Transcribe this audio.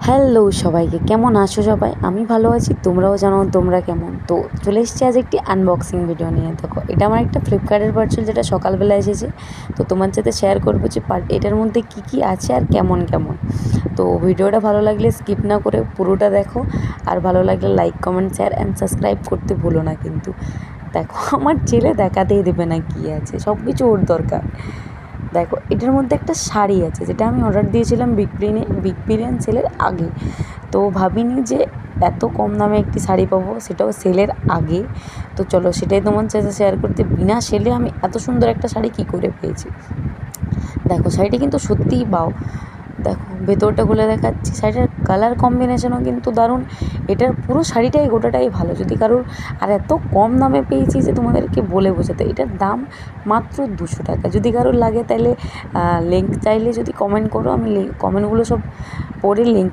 Hello সবাইকে, কেমন আছো সবাই? আমি ভালো আছি, তোমরাও জানো তোমরা কেমন। তো চলে এসেছি আজ একটি আনবক্সিং ভিডিও নিয়ে। দেখো, এটা আমার একটা ফ্লিপকার্টের পার্সেল, যেটা সকালবেলা এসেছে। তো তোমার সাথে শেয়ার করবো যে এটার মধ্যে কি কি আছে আর কেমন কেমন। তো ভিডিওটা ভালো লাগলে স্কিপ না করে পুরোটা দেখো, আর ভালো লাগলে like, comment, share and subscribe করতে ভুলো না কিন্তু। দেখো, আমার ছেলে দেখাতেই দেবে না কি আছে, সব কিছু ওর দরকার। দেখো, এটার মধ্যে একটা শাড়ি আছে, যেটা আমি অর্ডার দিয়েছিলাম বিগ বিলিয়ন সেলের আগে। তো ভাবিনি যে এত কম দামে একটি শাড়ি পাবো, সেটাও সেলের আগে। তো চলো, সেটাই তোমার সাথে শেয়ার করতে। বিনা সেলে আমি এত সুন্দর একটা শাড়ি কী করে পেয়েছি। দেখো, শাড়িটি কিন্তু সত্যিই বাও। দেখো, ভেতরটা খুলে দেখাচ্ছি। শাড়িটার কালার কম্বিনেশনও কিন্তু দারুণ। এটার পুরো শাড়িটাই গোটাটাই ভালো। যদি কারোর, আর এত কম দামে পেয়েছি যে তোমাদেরকে বলে বোঝাতে। এটার দাম মাত্র 200 টাকা। যদি কারোর লাগে তাহলে লিঙ্ক চাইলে যদি কমেন্ট করো, আমি কমেন্টগুলো সব পড়ে লিঙ্ক